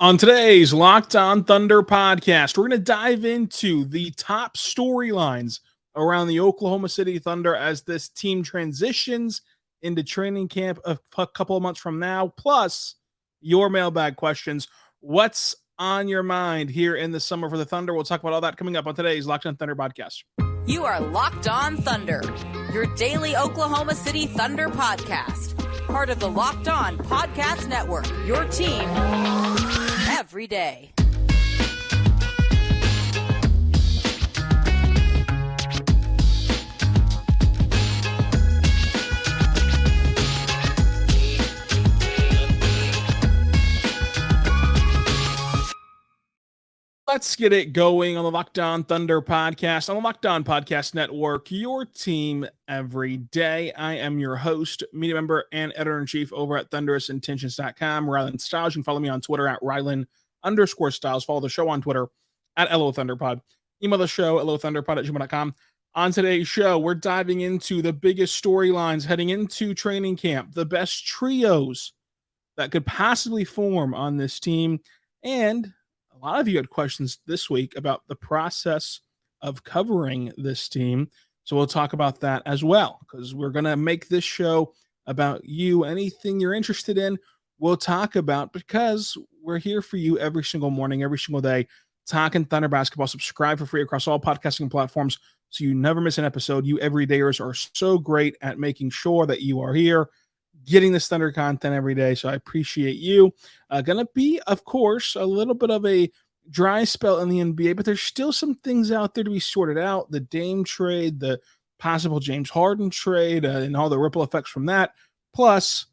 On today's Locked On Thunder podcast, we're going to dive into the top storylines around the Oklahoma City Thunder as this team transitions into training camp a couple of months from now, plus your mailbag questions. What's on your mind here in the summer for the Thunder? We'll talk about all that coming up on today's Locked On Thunder podcast. You are Locked On Thunder, your daily Oklahoma City Thunder podcast. Part of the Locked On Podcast Network, your team every day. Let's get it going on the Locked On Thunder podcast on the Locked On Podcast Network, your team every day. I am your host, media member, and editor-in-chief over at thunderousintentions.com, Rylan Stiles. You can follow me on Twitter at Rylan_Stiles. Follow the show on Twitter at LOThunderPod. Email the show, LOThunderPod@gmail.com. On today's show, we're diving into the biggest storylines heading into training camp, the best trios that could possibly form on this team, and a lot of you had questions this week about the process of covering this team. So we'll talk about that as well, because we're going to make this show about you. Anything you're interested in, we'll talk about, because we're here for you every single morning, every single day, talking Thunder basketball. Subscribe for free across all podcasting platforms so you never miss an episode. You everydayers are so great at making sure that you are here, getting this Thunder content every day. So I appreciate you. Going to be, of course, a little bit of a dry spell in the NBA, but there's still some things out there to be sorted out. The Dame trade, the possible James Harden trade, and all the ripple effects from that. Plus,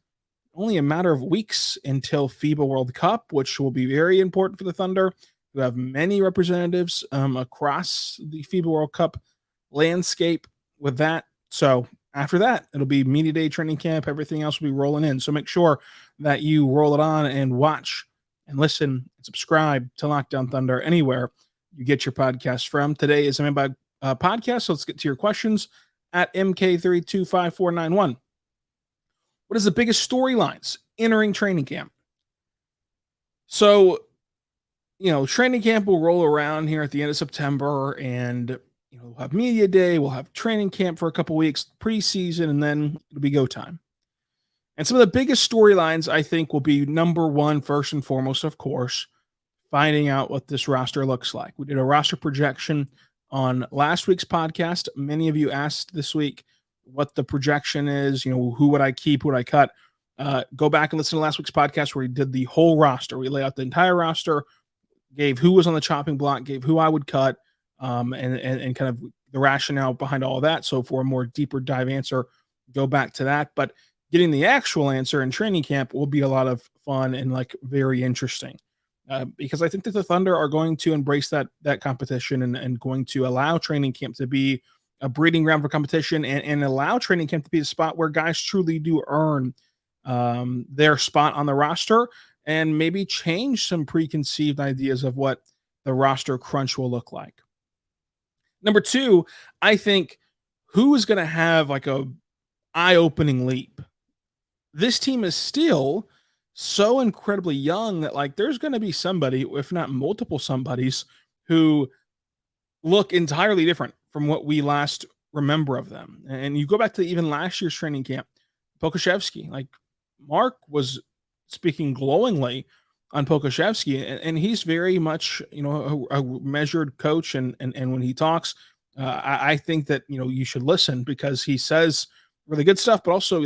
only a matter of weeks until FIBA World Cup, which will be very important for the Thunder, who have many representatives across the FIBA World Cup landscape with that. So after that, it'll be media day, training camp. Everything else will be rolling in. So make sure that you roll it on and watch and listen and subscribe to Locked On Thunder anywhere you get your podcast from. Today is a Mailbag podcast, so let's get to your questions at MK325491. What is the biggest storylines entering training camp? So, training camp will roll around here at the end of September, and we'll have media day, we'll have training camp for a couple weeks, preseason, and then it'll be go time. And some of the biggest storylines, I think, will be number one, first and foremost, of course, finding out what this roster looks like. We did a roster projection on last week's podcast. Many of you asked this week what the projection is, who would I keep, who would I cut? Go back and listen to last week's podcast where we did the whole roster. We lay out the entire roster, gave who was on the chopping block, gave who I would cut, and kind of the rationale behind all of that. So for a more deeper dive answer, go back to that. But getting the actual answer in training camp will be a lot of fun and very interesting, because I think that the Thunder are going to embrace that competition and going to allow training camp to be a breeding ground for competition and allow training camp to be a spot where guys truly do earn their spot on the roster and maybe change some preconceived ideas of what the roster crunch will look like. Number two, I think who is going to have a eye-opening leap. This team is still so incredibly young that there's going to be somebody, if not multiple somebodies, who look entirely different from what we last remember of them. And you go back to even last year's training camp, Pokusevski, Mark was speaking glowingly on Pokusevski, and he's very much, a measured coach. And when he talks, I think that, you should listen, because he says really good stuff, but also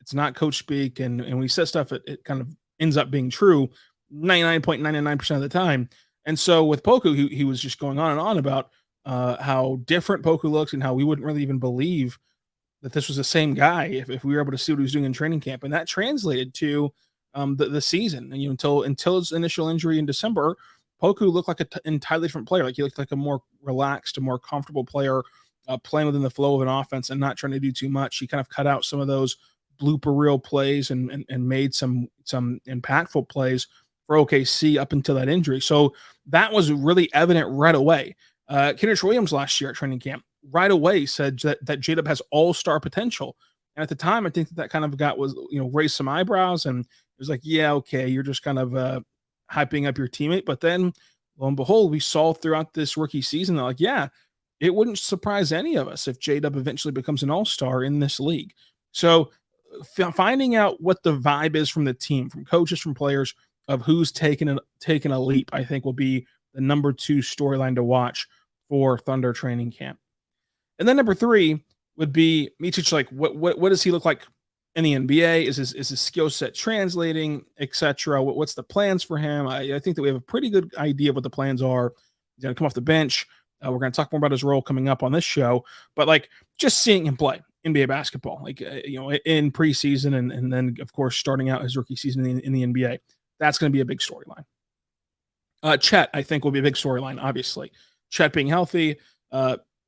it's not coach speak. And when he says stuff, it kind of ends up being true 99.99% of the time. And so with Poku, he was just going on and on about how different Poku looks and how we wouldn't really even believe that this was the same guy if we were able to see what he was doing in training camp. And that translated to the season. And until his initial injury in December, Poku looked like an entirely different player. He looked like a more relaxed, a more comfortable player, playing within the flow of an offense and not trying to do too much. He kind of cut out some of those blooper reel plays and made some impactful plays for OKC up until that injury. So that was really evident right away. Kenrich Williams last year at training camp right away said that J-Dub has all-star potential. And at the time, I think that kind of raised some eyebrows, and it was like, yeah, okay, you're just kind of hyping up your teammate. But then lo and behold, we saw throughout this rookie season that, like, yeah, it wouldn't surprise any of us if J-Dub eventually becomes an all-star in this league. So finding out what the vibe is from the team, from coaches, from players, of who's taken a leap, I think will be the number 2 storyline to watch for Thunder training camp. And then number 3 would be Micic. Like, what does he look like in the NBA? Is his skill set translating, etc.? What's the plans for him? I think that we have a pretty good idea of what the plans are. He's going to come off the bench. We're going to talk more about his role coming up on this show, but like just seeing him play NBA basketball, like in preseason, and then of course starting out his rookie season in the NBA, that's going to be a big storyline. Chet, I think, will be a big storyline. Obviously, Chet being healthy.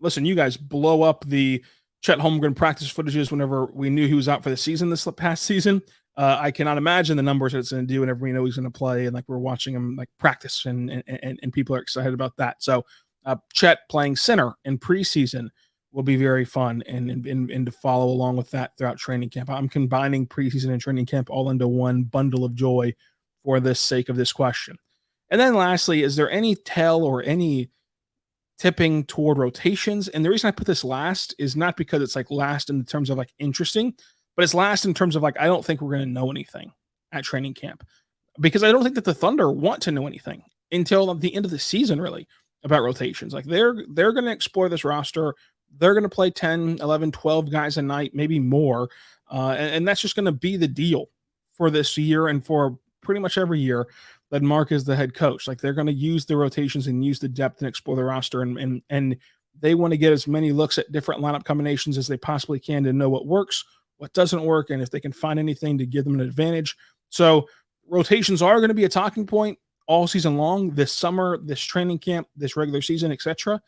Listen, you guys blow up the Chet Holmgren practice footages whenever we knew he was out for the season this past season. I cannot imagine the numbers that it's going to do whenever we know he's going to play, and like we're watching him like practice, and people are excited about that. So Chet playing center in preseason will be very fun, and to follow along with that throughout training camp. I'm combining preseason and training camp all into one bundle of joy for the sake of this question. And then lastly, is there any tell or any tipping toward rotations? And the reason I put this last is not because it's like last in terms of like interesting, but it's last in terms of like I don't think we're going to know anything at training camp, because I don't think that the Thunder want to know anything until the end of the season, really, about rotations. Like they're going to explore this roster. They're going to play 10, 11, 12 guys a night, maybe more. And that's just going to be the deal for this year and for pretty much every year that Mark is the head coach. Like they're going to use the rotations and use the depth and explore the roster. And they want to get as many looks at different lineup combinations as they possibly can to know what works, what doesn't work, and if they can find anything to give them an advantage. So rotations are going to be a talking point all season long, this summer, this training camp, this regular season, etc.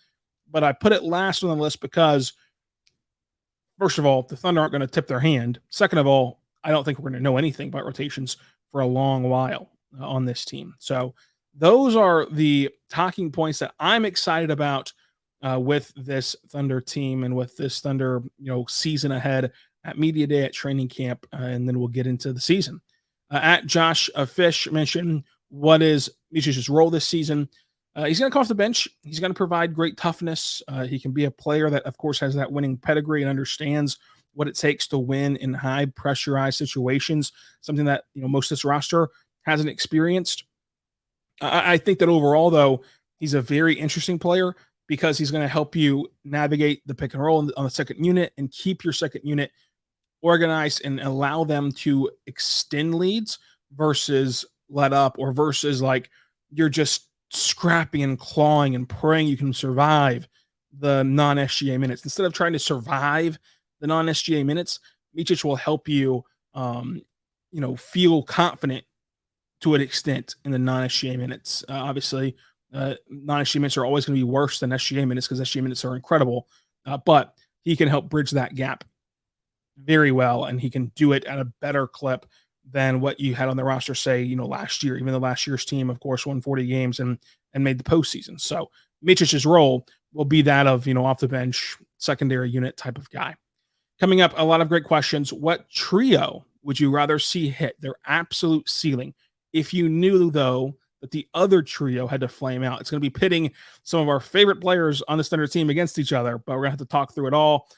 But I put it last on the list because, first of all, the Thunder aren't going to tip their hand. Second of all, I don't think we're going to know anything about rotations for a long while on this team. So those are the talking points that I'm excited about with this Thunder team and with this Thunder season ahead at Media Day, at training camp, and then we'll get into the season. At Josh Fish mentioned, what is Micic's role this season? He's going to come off the bench. He's going to provide great toughness. He can be a player that, of course, has that winning pedigree and understands what it takes to win in high pressurized situations, something that most of this roster hasn't experienced. I think that overall, though, he's a very interesting player because he's going to help you navigate the pick and roll on the second unit and keep your second unit organized and allow them to extend leads versus let up, or versus like you're just scrapping and clawing and praying you can survive the non-SGA minutes. Instead of trying to survive the non-SGA minutes, Micic will help you, feel confident to an extent in the non-SGA minutes. Obviously, non-SGA minutes are always going to be worse than SGA minutes because SGA minutes are incredible, but he can help bridge that gap very well, and he can do it at a better clip than what you had on the roster, say, last year. Even though last year's team, of course, won 40 games and made the postseason. So Micic's role will be that of, off the bench, secondary unit type of guy. Coming up, a lot of great questions. What trio would you rather see hit their absolute ceiling if you knew, though, that the other trio had to flame out? It's going to be pitting some of our favorite players on the Thunder team against each other, but we're going to have to talk through it all,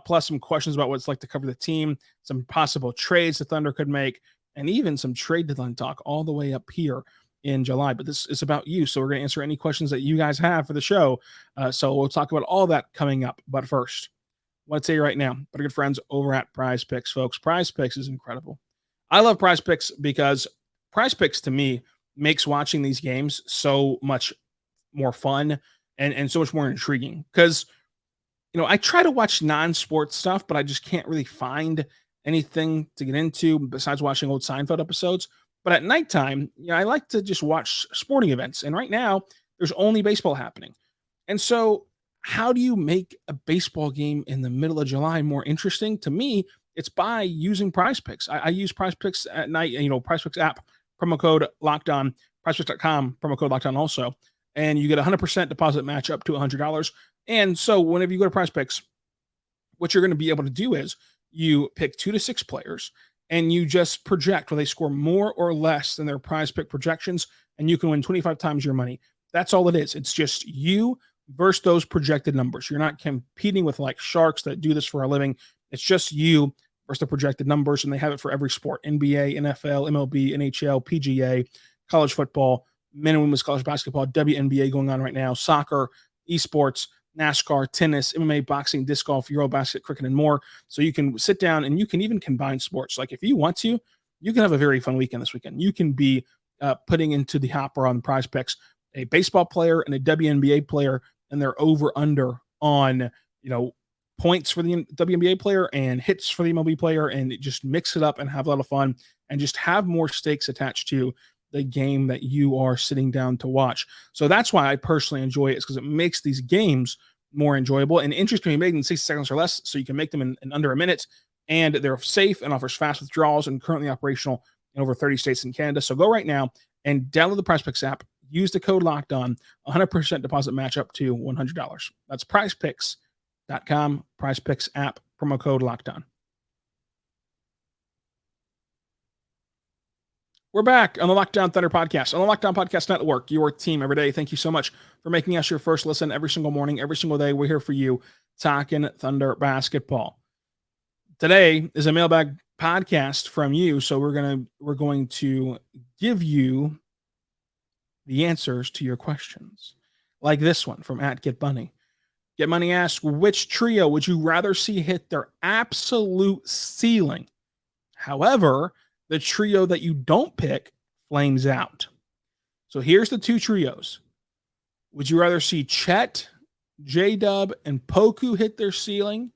plus some questions about what it's like to cover the team, some possible trades the Thunder could make, and even some trade deadline talk all the way up here in July. But this is about you, so we're going to answer any questions that you guys have for the show. So we'll talk about all that coming up. But first, I want to tell you right now, but our good friends over at PrizePicks, folks. PrizePicks is incredible. I love PrizePicks because PrizePicks, to me, makes watching these games so much more fun and so much more intriguing. Because, I try to watch non-sports stuff, but I just can't really find anything to get into besides watching old Seinfeld episodes. But at nighttime, I like to just watch sporting events. And right now, there's only baseball happening. And so how do you make a baseball game in the middle of July more interesting? To me, it's by using PrizePicks. I use PrizePicks at night, PrizePicks app, promo code LOCKEDON, PrizePicks.com, promo code LOCKEDON also. And you get a 100% deposit match up to $100. And so whenever you go to PrizePicks, what you're going to be able to do is you pick 2 to 6 players, and you just project whether they score more or less than their prize pick projections, and you can win 25 times your money. That's all it is. It's just you versus those projected numbers. You're not competing with like sharks that do this for a living. It's just you versus the projected numbers, and they have it for every sport: NBA, NFL, MLB, NHL, PGA, college football, men and women's college basketball, WNBA going on right now, soccer, esports, NASCAR, tennis, MMA, boxing, disc golf, Eurobasket, cricket, and more. So you can sit down and you can even combine sports. Like if you want to, you can have a very fun weekend this weekend. You can be putting into the hopper on PrizePicks a baseball player and a WNBA player, and they're over under on, points for the WNBA player and hits for the MLB player, and just mix it up and have a lot of fun and just have more stakes attached to the game that you are sitting down to watch. So that's why I personally enjoy it, is because it makes these games more enjoyable, and entries can be made in 60 seconds or less, so you can make them in under a minute, and they're safe and offers fast withdrawals and currently operational in over 30 states in Canada. So go right now and download the PrizePicks app, use the code LOCKEDON, 100% deposit match up to $100. That's PrizePicks.com, PrizePicks app, promo code LOCKEDON. We're back on the Lockdown Thunder podcast, on the Lockdown Podcast Network, your team every day. Thank you so much for making us your first listen every single morning, every single day. We're here for you, talking Thunder basketball. Today is a mailbag podcast from you, so we're going to give you the answers to your questions, like this one from @GetBunny. GetMoney asks, which trio would you rather see hit their absolute ceiling? However, the trio that you don't pick flames out. So here's the two trios. Would you rather see Chet, J-Dub, and Poku hit their ceiling?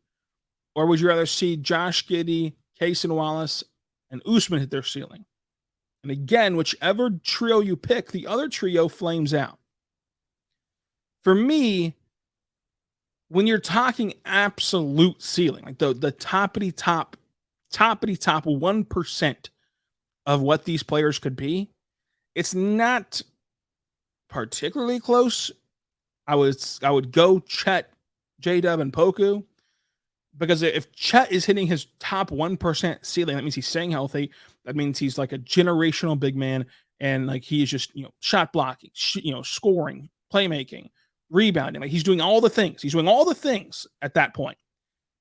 Or would you rather see Josh Giddey, Cason Wallace, and Usman hit their ceiling? And again, whichever trio you pick, the other trio flames out. For me, when you're talking absolute ceiling, like the toppity top 1% of what these players could be, it's not particularly close. I would go Chet, J-Dub, and Poku, because if Chet is hitting his top 1% ceiling, that means he's staying healthy. That means he's like a generational big man, and like he is just shot blocking, scoring, playmaking, rebounding. Like he's doing all the things. He's doing all the things at that point.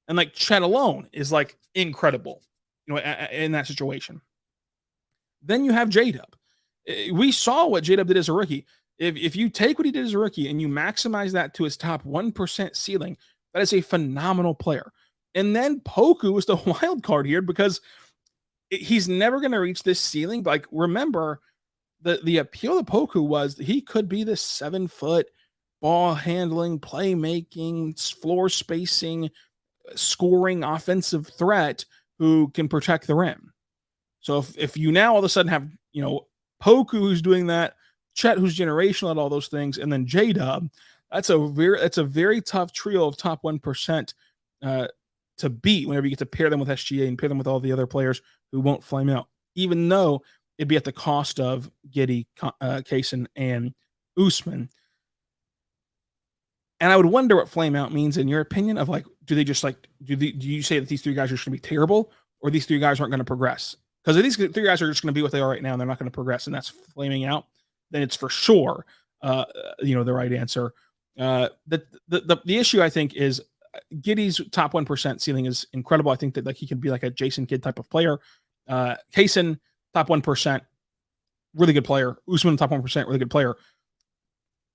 And like Chet alone is like incredible, in that situation. Then you have J-Dub. We saw what J-Dub did as a rookie. If you take what he did as a rookie and you maximize that to his top 1% ceiling, that is a phenomenal player. And then Poku is the wild card here, because he's never going to reach this ceiling. But like, remember, the appeal of Poku was that he could be this 7-foot ball handling, playmaking, floor spacing, scoring offensive threat who can protect the rim. So if you now all of a sudden have, Poku who's doing that, Chet who's generational at all those things, and then J-Dub, that's a very tough trio of top 1% to beat whenever you get to pair them with SGA and pair them with all the other players who won't flame out, even though it'd be at the cost of Giddey, Cason, and Usman. And I would wonder what flame out means in your opinion, of like, do you say that these three guys are just going to be terrible, or these three guys aren't going to progress? Because if these three guys are just going to be what they are right now and they're not going to progress, and that's flaming out, then it's for sure, the right answer. The issue, I think, is Giddey's top 1% ceiling is incredible. I think that like he can be like a Jason Kidd type of player. Cason, top 1%, really good player. Usman, top 1%, really good player.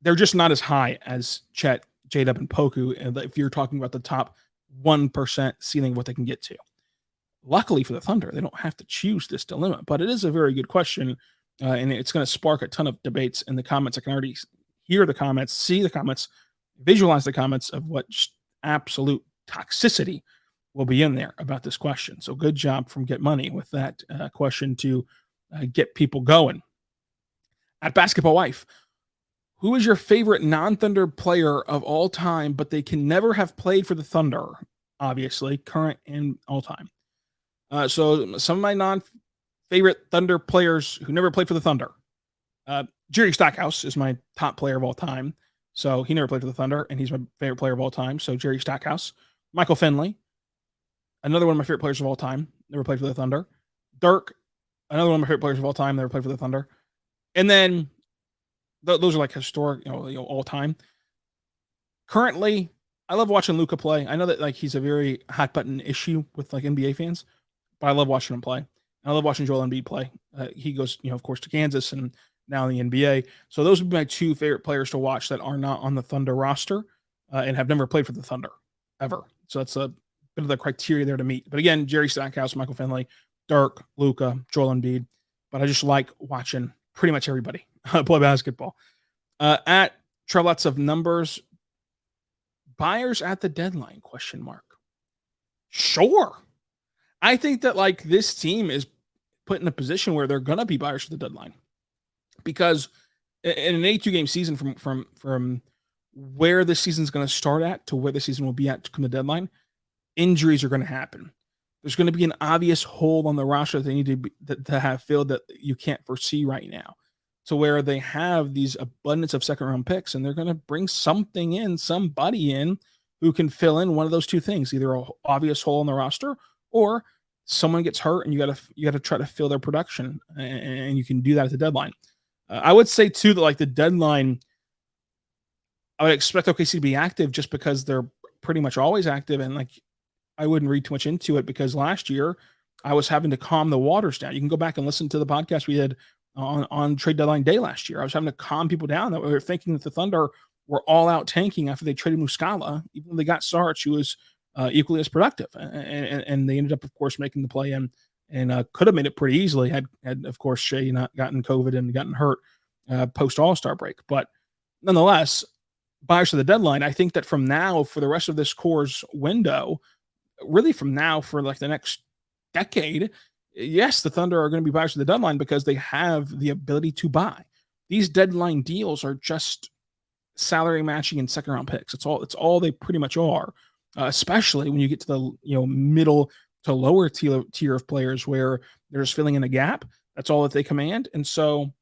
They're just not as high as Chet, J-Dub, and Poku, if you're talking about the top 1% ceiling of what they can get to. Luckily for the Thunder, they don't have to choose this dilemma, but it is a very good question, and it's going to spark a ton of debates in the comments. I can already hear the comments, see the comments, visualize the comments of what just absolute toxicity will be in there about this question. So good job from Get Money with that question to get people going. At Basketball Wife, who is your favorite non-Thunder player of all time, but they can never have played for the Thunder? Obviously, current and all time. So some of my non-favorite Thunder players who never played for the Thunder. Jerry Stackhouse is my top player of all time. So he never played for the Thunder, and he's my favorite player of all time. So Jerry Stackhouse. Michael Finley, another one of my favorite players of all time, never played for the Thunder. Dirk, another one of my favorite players of all time, never played for the Thunder. And then those are like historic, all time. Currently, I love watching Luka play. I know that like he's a very hot button issue with like NBA fans, but I love watching him play. I love watching Joel Embiid play. He goes, of course, to Kansas and now in the NBA. So those would be my two favorite players to watch that are not on the Thunder roster and have never played for the Thunder ever. So that's a bit of the criteria there to meet. But again, Jerry Stackhouse, Michael Finley, Dirk, Luka, Joel Embiid. But I just like watching pretty much everybody play basketball. At Trelets of Numbers, buyers at the deadline, ? Sure. I think that like this team is put in a position where they're going to be buyers at the deadline because in an 82 game season from where the season's going to start at to where the season will be at to come the deadline, injuries are going to happen. There's going to be an obvious hole on the roster that they need to have filled that you can't foresee right now, to where they have these abundance of second round picks and they're going to bring somebody in who can fill in one of those two things, either an obvious hole on the roster or someone gets hurt and you got to try to fill their production, and you can do that at the deadline. I would say too that like the deadline, I would expect OKC to be active just because they're pretty much always active, and like I wouldn't read too much into it because last year I was having to calm the waters down. You can go back and listen to the podcast we did on trade deadline day last year. I was having to calm people down that we were thinking that the Thunder were all out tanking after they traded Muscala, even though they got Sarge, who was equally as productive, and they ended up, of course, making the play in and could have made it pretty easily had of course Shai not gotten COVID and gotten hurt post All-Star break. But nonetheless, buyers to the deadline, I think that from now for the rest of this core's window, really from now for like the next decade, yes, the Thunder are going to be buyers to the deadline because they have the ability to buy. These deadline deals are just salary matching and second round picks. It's all they pretty much are. Especially when you get to the middle to lower tier of players where they're just filling in a gap. That's all that they command. And so,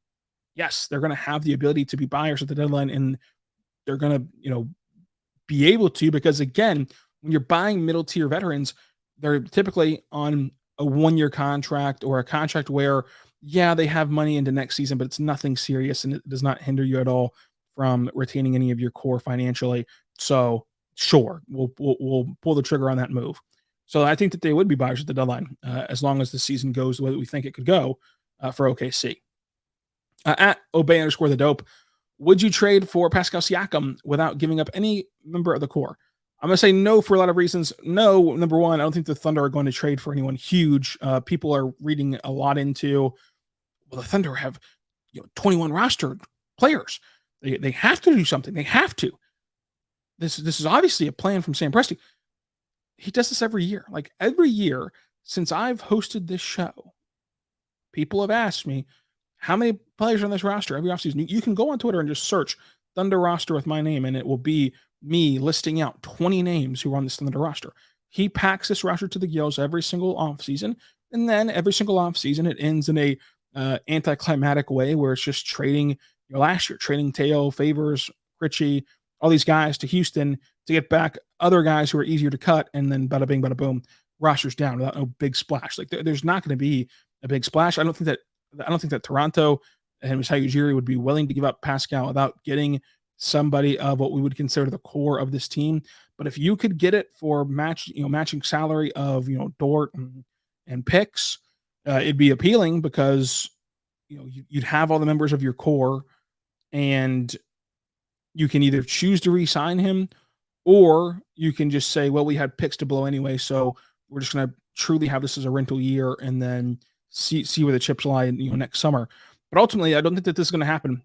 yes, they're going to have the ability to be buyers at the deadline, and they're going to be able to, because again, when you're buying middle tier veterans, they're typically on a 1-year contract or a contract where, yeah, they have money into next season, but it's nothing serious and it does not hinder you at all from retaining any of your core financially. So sure, we'll pull the trigger on that move. So I think that they would be buyers at the deadline as long as the season goes the way that we think it could go for OKC. At Obey_the Dope, would you trade for Pascal Siakam without giving up any member of the core? I'm going to say no for a lot of reasons. No, number one, I don't think the Thunder are going to trade for anyone huge. People are reading a lot into, well, the Thunder have 21 rostered players. They have to do something. They have to. This is obviously a plan from Sam Presti. He does this every year. Like every year since I've hosted this show, people have asked me how many players are on this roster every offseason. You can go on Twitter and just search Thunder roster with my name, and it will be me listing out 20 names who are on this Thunder roster. He packs this roster to the gills every single offseason, and then every single offseason it ends in a anticlimactic way where it's just trading. Last year, trading Teo, Favors, Ritchie, all these guys to Houston to get back other guys who are easier to cut, and then bada bing, bada boom, rosters down without no big splash. Like there's not going to be a big splash. I don't think that Toronto and Shai Gilgeous would be willing to give up Pascal without getting somebody of what we would consider the core of this team. But if you could get it for matching salary of Dort and picks, it'd be appealing because you'd have all the members of your core, and you can either choose to re-sign him, or you can just say, well, we had picks to blow anyway, so we're just going to truly have this as a rental year and then see where the chips lie next summer. But ultimately, I don't think that this is going to happen,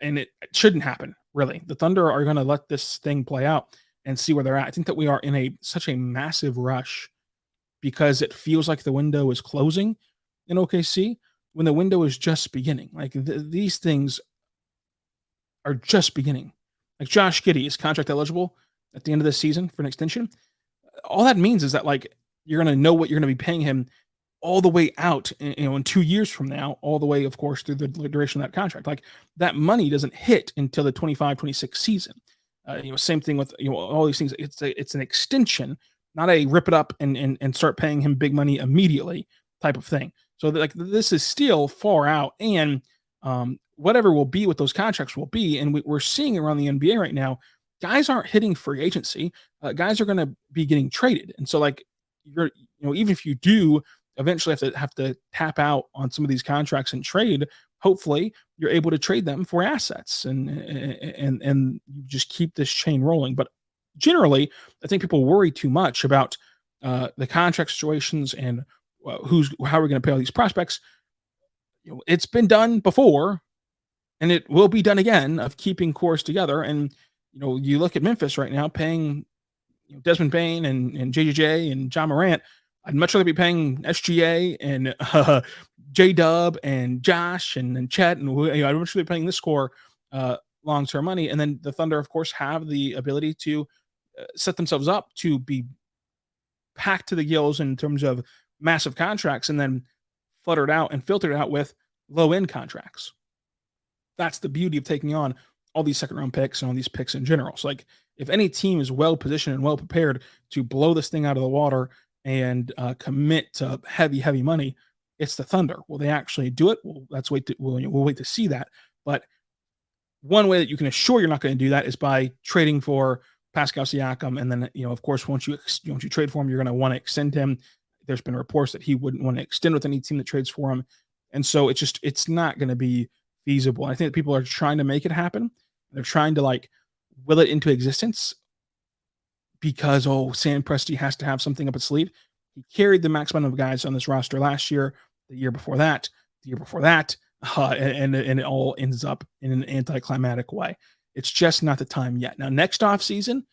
and it shouldn't happen, really. The Thunder are going to let this thing play out and see where they're at. I think that we are in such a massive rush because it feels like the window is closing in OKC when the window is just beginning. Like these things are just beginning. Like Josh Giddey is contract eligible at the end of this season for an extension. All that means is that like you're going to know what you're going to be paying him all the way out in 2 years from now, all the way, of course, through the duration of that contract. Like that money doesn't hit until the 25-26 season. Same thing with all these things. It's an extension, not a rip it up and start paying him big money immediately type of thing. So like this is still far out, and whatever will be what those contracts will be, and we're seeing around the NBA right now, guys aren't hitting free agency. Guys are going to be getting traded, and so like even if you do eventually have to tap out on some of these contracts and trade, hopefully you're able to trade them for assets, and you just keep this chain rolling. But generally, I think people worry too much about the contract situations and how we're going to pay all these prospects. It's been done before, and it will be done again of keeping cores together. And you look at Memphis right now paying Desmond Bain and JJJ and John Morant. I'd much rather be paying SGA and J Dub and Josh and Chet, and I'd much rather be paying this core long-term money. And then the Thunder, of course, have the ability to set themselves up to be packed to the gills in terms of massive contracts, and then fluttered out and filtered out with low-end contracts. That's the beauty of taking on all these second-round picks and all these picks in general. So, like, if any team is well-positioned and well-prepared to blow this thing out of the water and commit to heavy money, it's the Thunder. Will they actually do it? Well, we'll wait to see that. But one way that you can assure you're not going to do that is by trading for Pascal Siakam, and then of course once you trade for him, you're going to want to extend him. There's been reports that he wouldn't want to extend with any team that trades for him, and so it's not going to be feasible. I think that people are trying to make it happen. They're trying to like will it into existence because Sam Presti has to have something up its sleeve. He carried the max amount of guys on this roster last year, the year before that, and it all ends up in an anticlimactic way. It's just not the time yet. Now, next off season,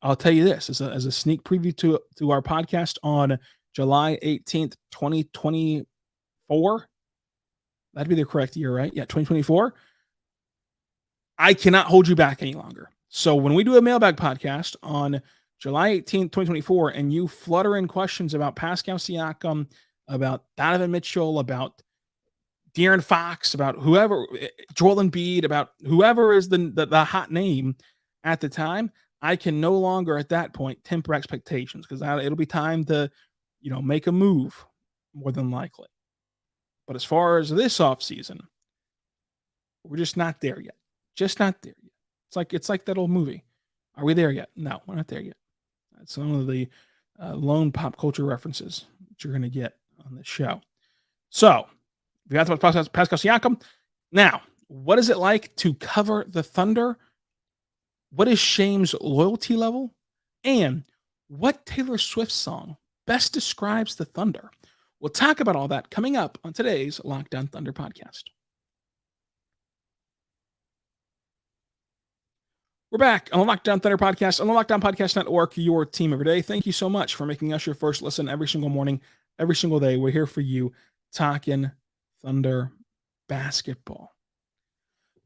I'll tell you this as a sneak preview to our podcast on July 18th, 2024. That'd be the correct year, right? Yeah, 2024. I cannot hold you back any longer. So when we do a mailbag podcast on July 18th, 2024, and you flutter in questions about Pascal Siakam, about Donovan Mitchell, about De'Aaron Fox, about whoever, Joel Embiid, about whoever is the hot name at the time, I can no longer at that point temper expectations because it'll be time to, make a move more than likely. But as far as this offseason, we're just not there yet. Just not there yet. It's like that old movie. Are we there yet? No, we're not there yet. That's one of the lone pop culture references that you're going to get on the show. So, we got to talk about Pascal Siakam. Now, what is it like to cover the Thunder? What is Shame's loyalty level? And what Taylor Swift song best describes the Thunder? We'll talk about all that coming up on today's Locked On Thunder podcast. We're back on the Locked On Thunder podcast, on the Locked On Podcast Network, your team every day. Thank you so much for making us your first listen every single morning, every single day. We're here for you, talking Thunder basketball.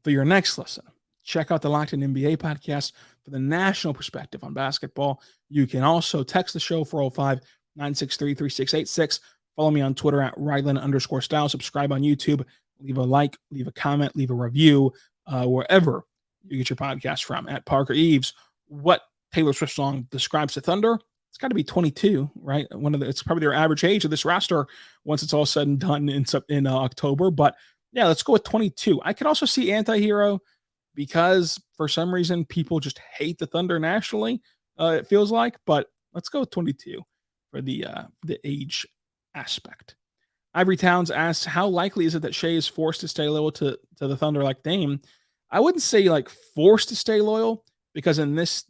For your next listen, check out the Locked On NBA podcast for the national perspective on basketball. You can also text the show 405-963-3686. Follow me on Twitter at Rylan_Stiles. Subscribe on YouTube. Leave a like, leave a comment, leave a review, wherever you get your podcast from. At Parker Eves, what Taylor Swift song describes the Thunder? It's got to be 22, right? It's probably their average age of this roster once it's all said and done in October. But yeah, let's go with 22. I could also see Anti-Hero because for some reason people just hate the Thunder nationally. It feels like, but let's go with 22 for the age aspect. Ivory Towns asks, how likely is it that Shai is forced to stay loyal to the Thunder like Dame? I wouldn't say like forced to stay loyal, because in this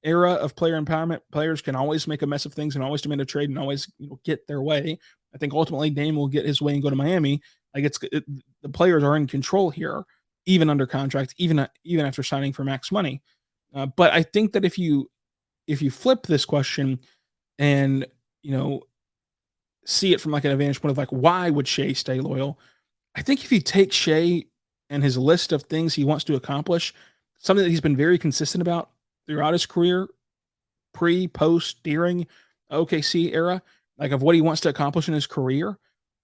era of player empowerment, players can always make a mess of things and always demand a trade and always get their way. I think ultimately Dame will get his way and go to Miami. Like the players are in control here, even under contract, even after signing for max money. But I think that if you flip this question and see it from like an advantage point of like, why would Shai stay loyal? I think if you take Shai and his list of things he wants to accomplish, something that he's been very consistent about throughout his career, pre, post, during OKC era, like of what he wants to accomplish in his career,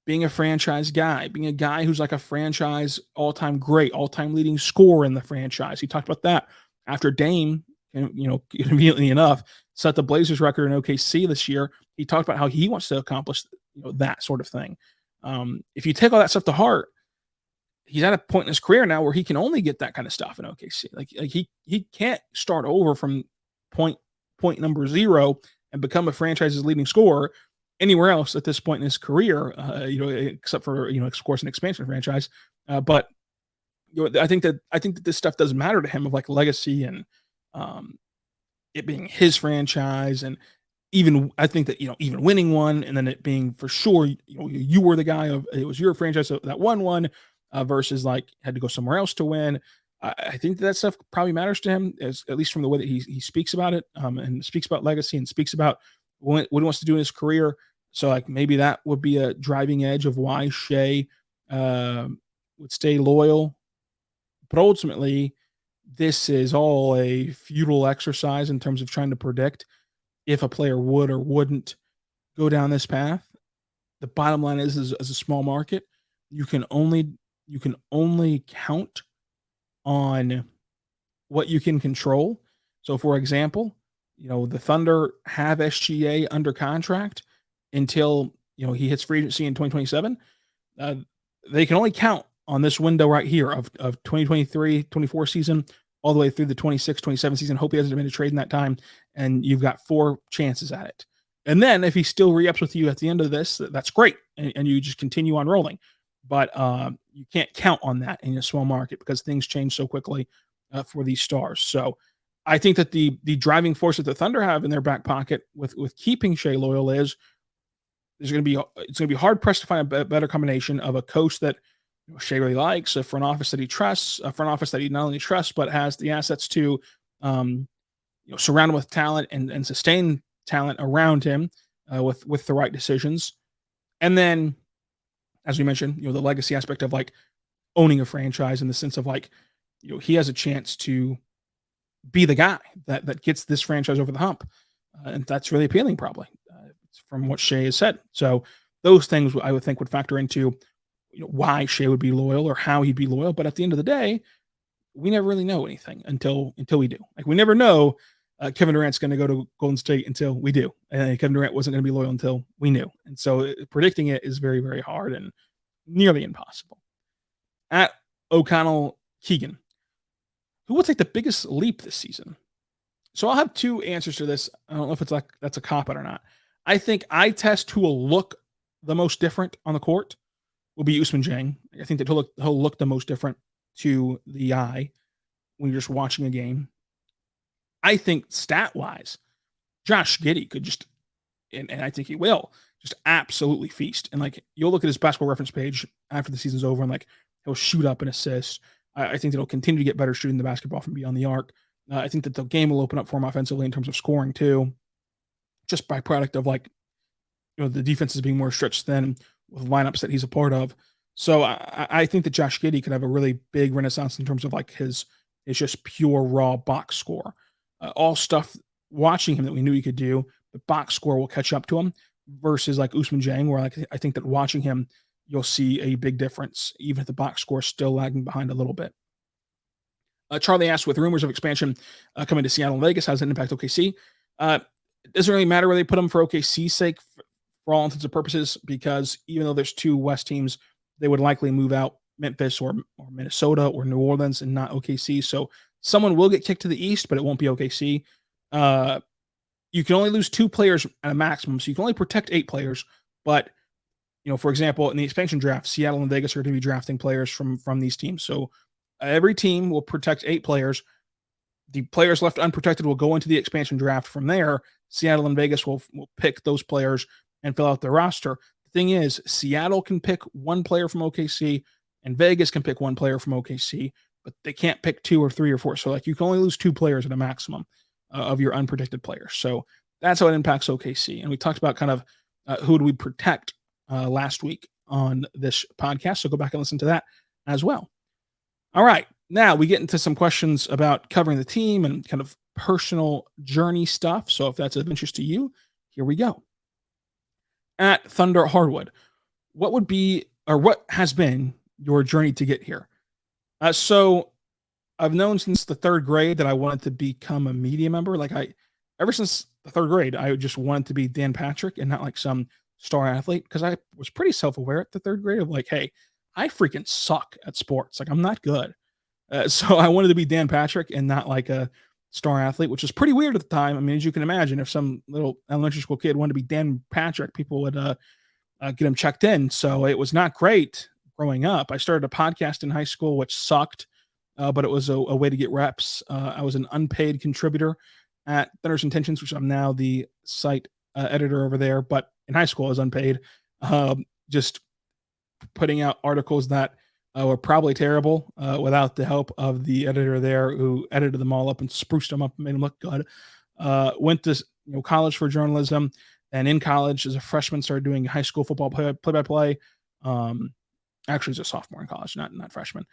being a franchise guy, being a guy who's like a franchise all-time great, all-time leading scorer in the franchise. He talked about that after Dame, conveniently enough, set the Blazers record in OKC this year. He talked about how he wants to accomplish that sort of thing. If you take all that stuff to heart, he's at a point in his career now where he can only get that kind of stuff in OKC. Like he can't start over from point number 0 and become a franchise's leading scorer anywhere else at this point in his career, except for, of course, an expansion franchise. But I think that this stuff doesn't matter to him, of like legacy and it being his franchise, and even I think that even winning one and then it being for sure you were the guy of it was your franchise that won one versus like had to go somewhere else to win. I think that stuff probably matters to him, at least from the way that he speaks about it, and speaks about legacy and speaks about what he wants to do in his career. So like maybe that would be a driving edge of why Shai would stay loyal. But ultimately, this is all a futile exercise in terms of trying to predict if a player would or wouldn't go down this path. The bottom line is as a small market, you can only count on what you can control. So, for example, the Thunder have SGA under contract until he hits free agency in 2027. They can only count on this window right here of 2023-24 season all the way through the 26-27 season. Hope he hasn't been a trade in that time, and you've got 4 chances at it. And then if he still re-ups with you at the end of this, that's great, and you just continue on rolling. But you can't count on that in a small market because things change so quickly for these stars. So I think that the driving force that the Thunder have in their back pocket with keeping Shai loyal is it's going to be hard pressed to find a better combination of a coach that Shai really likes, a front office that he trusts, a front office that he not only trusts but has the assets to surround him with talent and sustain talent around him with the right decisions. And then, as we mentioned, the legacy aspect of like owning a franchise in the sense of like, he has a chance to be the guy that gets this franchise over the hump. And that's really appealing, probably, from what Shai has said. So those things I would think would factor into why Shai would be loyal or how he'd be loyal. But at the end of the day, we never really know anything until we do. Like, we never know Kevin Durant's going to go to Golden State until we do. And Kevin Durant wasn't going to be loyal until we knew. And so predicting it is very, very hard and nearly impossible. At O'Connell Keegan, who will take the biggest leap this season? So I'll have 2 answers to this. I don't know if it's like that's a cop-out or not. I think eye test who will look the most different on the court will be Ousmane Dieng. I think that he'll look the most different to the eye when you're just watching a game. I think stat-wise, Josh Giddey could just, and I think he will, just absolutely feast. And like, you'll look at his basketball reference page after the season's over and like, he'll shoot up an assist. I think that he'll continue to get better shooting the basketball from beyond the arc. I think that the game will open up for him offensively in terms of scoring too, just by product of like, the defense is being more stretched thin with lineups that he's a part of. So I think that Josh Giddey could have a really big renaissance in terms of like his just pure raw box score. All stuff watching him that we knew he could do, the box score will catch up to him versus like Ousmane Dieng, where like I think that watching him, you'll see a big difference, even if the box score is still lagging behind a little bit. Charlie asked, with rumors of expansion coming to Seattle and Vegas, how does it impact OKC? It doesn't really matter where they put them for OKC's sake, for all intents and purposes, because even though there's 2 West teams, they would likely move out Memphis or Minnesota or New Orleans and not OKC. So someone will get kicked to the East, but it won't be OKC. You can only lose 2 players at a maximum, so you can only protect 8 players. But, for example, in the expansion draft, Seattle and Vegas are going to be drafting players from these teams. So every team will protect 8 players. The players left unprotected will go into the expansion draft. From there, Seattle and Vegas will pick those players and fill out their roster. The thing is, Seattle can pick 1 player from OKC and Vegas can pick 1 player from OKC, but they can't pick 2 or 3 or 4. So like, you can only lose 2 players at a maximum of your unprotected players. So that's how it impacts OKC. And we talked about kind of who do we protect last week on this podcast. So go back and listen to that as well. All right. Now we get into some questions about covering the team and kind of personal journey stuff. So if that's of interest to you, here we go. At Thunder Hardwood, what would be, or what has been your journey to get here? So I've known since the 3rd grade that I wanted to become a media member. Like ever since the 3rd grade, I just wanted to be Dan Patrick and not like some star athlete because I was pretty self-aware at the third grade of like, hey, I freaking suck at sports. Like I'm not good. So I wanted to be Dan Patrick and not like a star athlete, which is pretty weird at the time. I mean, as you can imagine, if some little elementary school kid wanted to be Dan Patrick, people would get him checked in. So it was not great growing up. I started a podcast in high school, which sucked, but it was a way to get reps. I was an unpaid contributor at Thunder's Intentions, which I'm now the site editor over there. But in high school, I was unpaid, just putting out articles that were probably terrible without the help of the editor there, who edited them all up and spruced them up and made them look good. Went to college for journalism, and in college as a freshman started doing high school football play-by-play. Actually, as a sophomore in college, not freshman.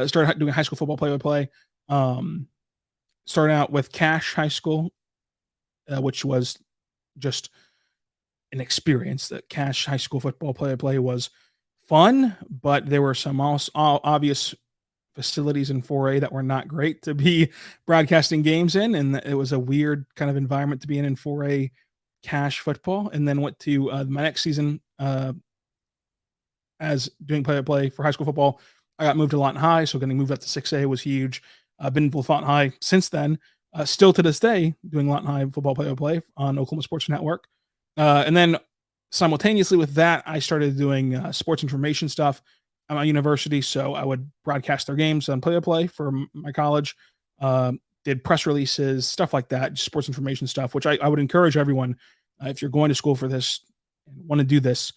Started doing high school football play-by-play. Started out with Cache High School, which was just an experience. That Cache High School football play-by-play was fun, but there were some obvious facilities in 4A that were not great to be broadcasting games in, and it was a weird kind of environment to be in 4A Cache football. And then went to my next season as doing play-by-play for high school football. I got moved to Lawton High, so getting moved up to 6A was huge. I've been with Lawton High since then, still to this day doing Lawton High football play-by-play on Oklahoma Sports Network. And then simultaneously with that, I started doing sports information stuff at my university. So I would broadcast their games on play-by-play for my college, did press releases, stuff like that, just sports information stuff, which I would encourage everyone, if you're going to school for this and want to do this,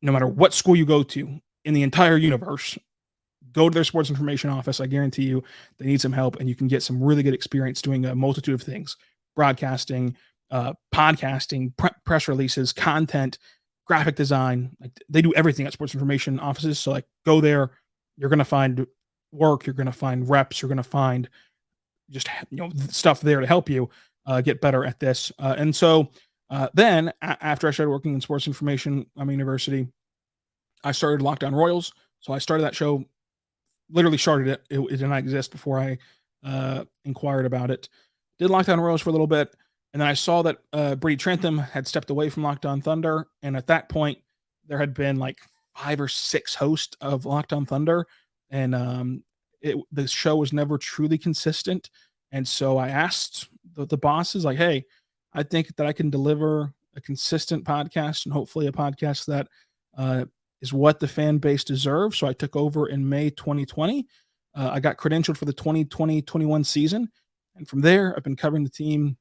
no matter what school you go to in the entire universe, go to their sports information office. I guarantee you they need some help, and you can get some really good experience doing a multitude of things: broadcasting, podcasting, press releases, content, graphic design. Like, they do everything at sports information offices. So like, go there, you're going to find work, you're going to find reps, you're going to find just stuff there to help you get better at this. And so then after I started working in sports information at my university, I started Locked On Royals. So I started that show, literally started it. It did not exist before I inquired about it. Did Locked On Royals for a little bit. And then I saw that Brady Trentham had stepped away from Locked On Thunder. And at that point, there had been like 5 or 6 hosts of Locked On Thunder. And the show was never truly consistent. And so I asked the bosses, like, hey, I think that I can deliver a consistent podcast and hopefully a podcast that is what the fan base deserves. So I took over in May 2020. I got credentialed for the 2020-21 season. And from there, I've been covering the team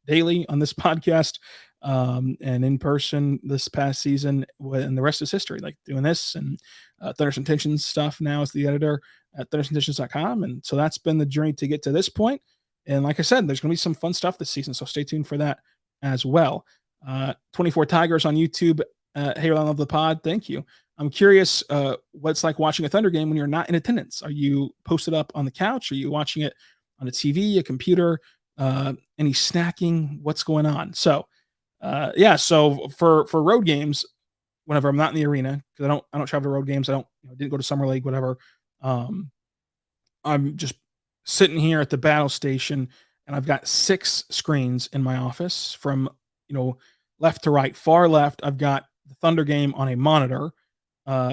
daily on this podcast and in person this past season, and the rest is history, like doing this and Thunder's Intentions stuff now as the editor at thundersintentions.com. And so that's been the journey to get to this point. And like I said, there's going to be some fun stuff this season, so stay tuned for that as well. 24 Tigers on YouTube. Hey, I love the pod. Thank you. I'm curious what it's like watching a Thunder game when you're not in attendance. Are you posted up on the couch? Are you watching it on a TV, a computer? Any snacking? What's going on? So so for road games, whenever I'm not in the arena, because I don't travel to road games, I didn't go to summer league, whatever. I'm just sitting here at the battle station, and I've got 6 screens in my office from left to right. Far left, I've got the Thunder game on a monitor,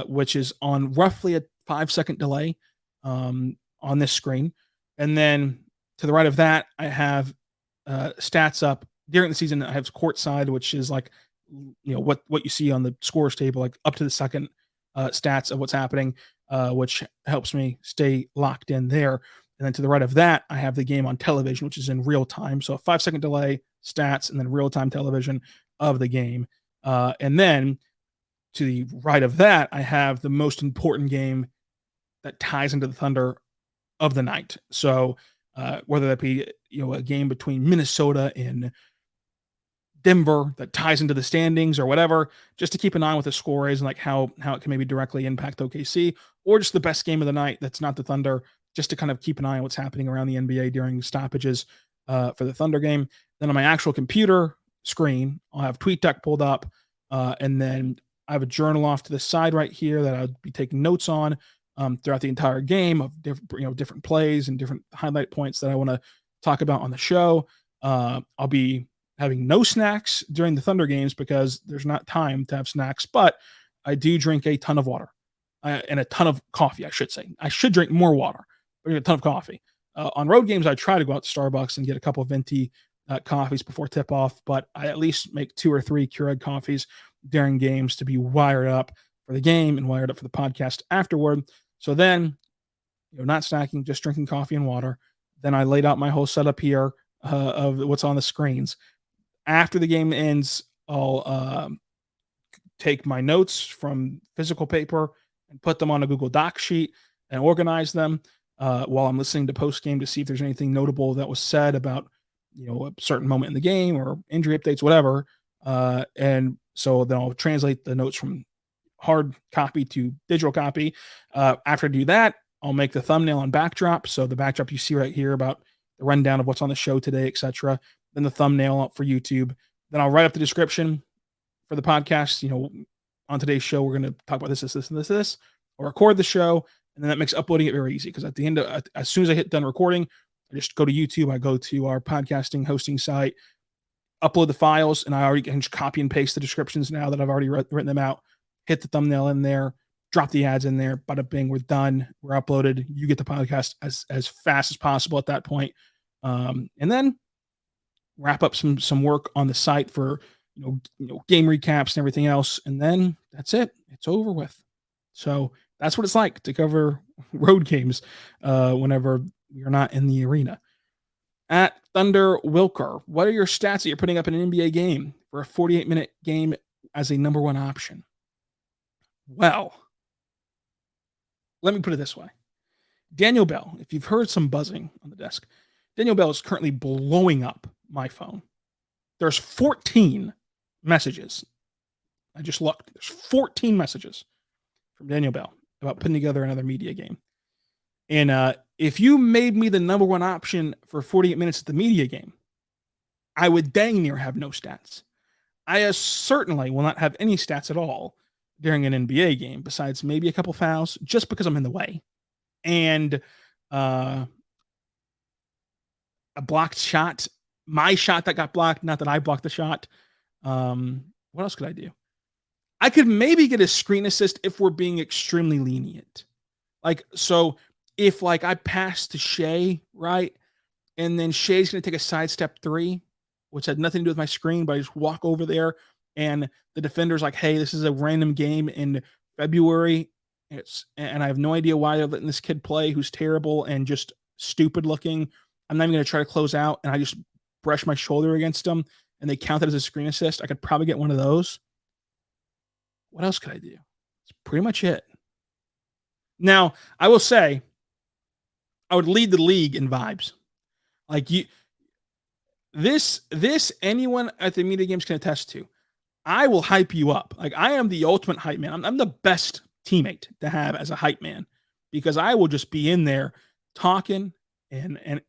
which is on roughly a 5-second delay on this screen. And then to the right of that, I have stats up during the season. I have courtside, which is like, what you see on the scores table, like up to the second stats of what's happening, which helps me stay locked in there. And then to the right of that, I have the game on television, which is in real time. So a 5-second delay, stats, and then real-time television of the game. And then to the right of that, I have the most important game that ties into the Thunder of the night. So whether that be a game between Minnesota and Denver that ties into the standings or whatever, just to keep an eye on what the score is and like how it can maybe directly impact OKC, or just the best game of the night that's not the Thunder, just to kind of keep an eye on what's happening around the NBA during stoppages for the Thunder game. Then on my actual computer screen, I'll have TweetDeck pulled up, and then I have a journal off to the side right here that I'll be taking notes on throughout the entire game of different plays and different highlight points that I want to talk about on the show. I'll be having no snacks during the Thunder games because there's not time to have snacks, but I do drink a ton of water and a ton of coffee, I should say. I should drink more water, but a ton of coffee. On road games, I try to go out to Starbucks and get a couple of venti coffees before tip-off, but I at least make 2 or 3 Keurig coffees during games to be wired up for the game and wired up for the podcast afterward. So then, not snacking, just drinking coffee and water. Then I laid out my whole setup here of what's on the screens. After the game ends, I'll take my notes from physical paper and put them on a Google Doc sheet and organize them while I'm listening to post-game to see if there's anything notable that was said about, a certain moment in the game or injury updates, whatever. And so then I'll translate the notes from hard copy to digital copy. After I do that, I'll make the thumbnail and backdrop. So the backdrop you see right here about the rundown of what's on the show today, etc. Then the thumbnail up for YouTube. Then I'll write up the description for the podcast. On today's show, we're going to talk about this, and this. I'll record the show, and then that makes uploading it very easy because at the end of, as soon as I hit done recording, I just go to YouTube. I go to our podcasting hosting site, upload the files, and I already can just copy and paste the descriptions now that I've already written them out. Hit the thumbnail in there, drop the ads in there. Bada bing, we're done. We're uploaded. You get the podcast as fast as possible at that point. And then wrap up some work on the site for game recaps and everything else, and then that's it. It's over with. So that's what it's like to cover road games whenever you're not in the arena. At Thunder Wilker, what are your stats that you're putting up in an NBA game for a 48-minute game as a number one option? Well, let me put it this way. Daniel Bell, if you've heard some buzzing on the desk, Daniel Bell is currently blowing up my phone. There's 14 messages. I just looked. There's 14 messages from Daniel Bell about putting together another media game. And if you made me the number one option for 48 minutes at the media game, I would dang near have no stats. I certainly will not have any stats at all during an NBA game, besides maybe a couple fouls, just because I'm in the way. And a blocked shot, my shot that got blocked, not that I blocked the shot. What else could I do? I could maybe get a screen assist if we're being extremely lenient. So if I pass to Shai, right? And then Shai's going to take a sidestep 3, which had nothing to do with my screen, but I just walk over there and the defender's like, hey, this is a random game in February. And I have no idea why they're letting this kid play who's terrible and just stupid looking. I'm not even going to try to close out. And I just brush my shoulder against him and they count it as a screen assist. I could probably get one of those. What else could I do? That's pretty much it. Now, I will say, I would lead the league in vibes. This anyone at the media games can attest to. I will hype you up. I am the ultimate hype man. I'm the best teammate to have as a hype man because I will just be in there talking and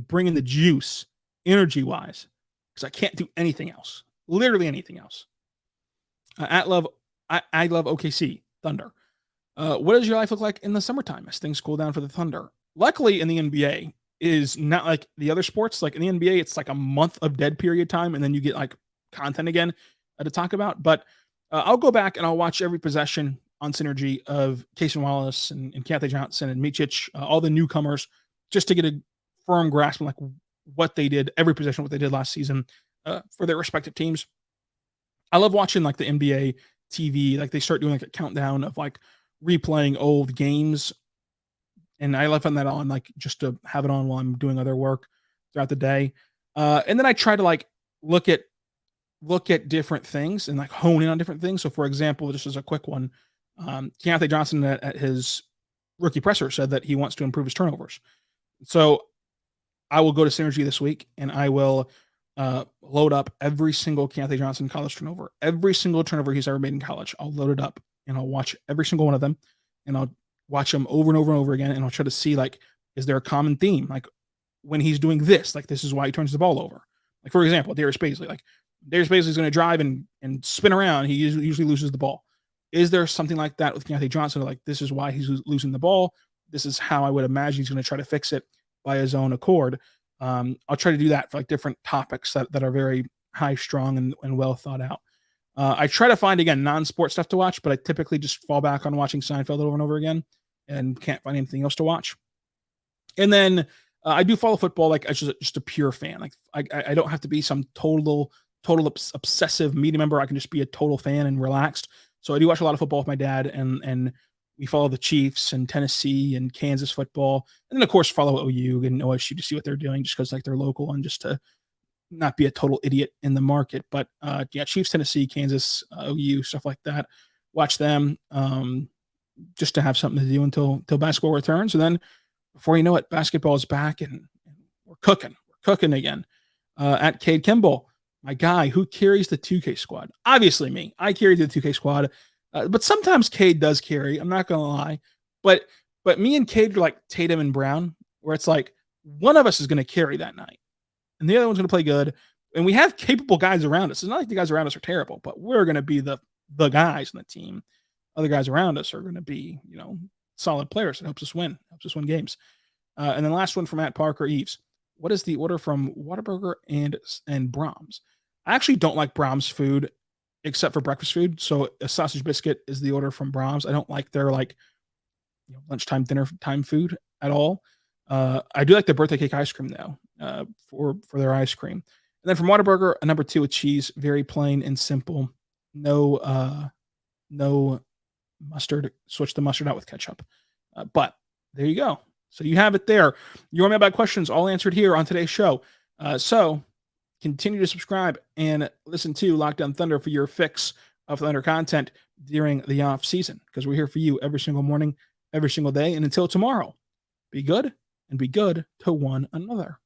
bringing the juice energy wise because I can't do anything else. Literally anything else. I love OKC Thunder. What does your life look like in the summertime as things cool down for the Thunder? Luckily, in the NBA, is not like the other sports. Like in the NBA, it's like a month of dead period time, and then you get content again to talk about. But I'll go back and I'll watch every possession on Synergy of Cason Wallace and Keontae Johnson and Micic, all the newcomers, just to get a firm grasp on what they did, every possession, what they did last season for their respective teams. I love watching the NBA TV. They start doing a countdown of replaying old games. And I love having that on, just to have it on while I'm doing other work throughout the day. And then I try to look at different things and hone in on different things. So for example, just as a quick one, Keontae Johnson at his rookie presser said that he wants to improve his turnovers. So I will go to Synergy this week and I will load up every single Keontae Johnson college turnover, every single turnover he's ever made in college. I'll load it up and I'll watch every single one of them and I'll watch them over and over and over again. And I'll try to see, is there a common theme? When he's doing this, this is why he turns the ball over. For example, Darius Bazley, Darius Bazley is going to drive and spin around. He usually loses the ball. Is there something like that with Keontae Johnson? This is why he's losing the ball. This is how I would imagine he's going to try to fix it by his own accord. I'll try to do that for like different topics that are very high strung and well thought out. I try to find, again, non-sport stuff to watch, but I typically just fall back on watching Seinfeld over and over again and can't find anything else to watch. And then I do follow football like as just a pure fan. Like I don't have to be some total obsessive media member. I can just be a total fan and relaxed. So I do watch a lot of football with my dad, and we follow the Chiefs and Tennessee and Kansas football. And then, of course, follow OU and OSU to see what they're doing just because like they're local and just to not be a total idiot in the market. But yeah, Chiefs, Tennessee, Kansas, OU, stuff like that. Watch them just to have something to do until basketball returns. And then before you know it, basketball is back and we're cooking. We're cooking again. At Cade Kimball, my guy who carries the 2K squad. Obviously me. I carry the 2K squad. But sometimes Cade does carry. I'm not going to lie. But me and Cade are like Tatum and Brown, where it's like one of us is going to carry that night. And the other one's going to play good. And we have capable guys around us. It's not like the guys around us are terrible, but we're going to be the guys on the team. Other guys around us are going to be, solid players. It helps us win games. And then last one from Matt Parker Eves. What is the order from Whataburger and Brahms? I actually don't like Brahms food except for breakfast food. So a sausage biscuit is the order from Brahms. I don't like their lunchtime, dinner time food at all. I do like the birthday cake ice cream though, for their ice cream. And then from Whataburger, a number 2 with cheese, very plain and simple. No mustard. Switch the mustard out with ketchup. But there you go. So you have it there. Your mailbag questions all answered here on today's show. So continue to subscribe and listen to Locked On Thunder for your fix of Thunder content during the off season, because we're here for you every single morning, every single day. And until tomorrow, be good and be good to one another.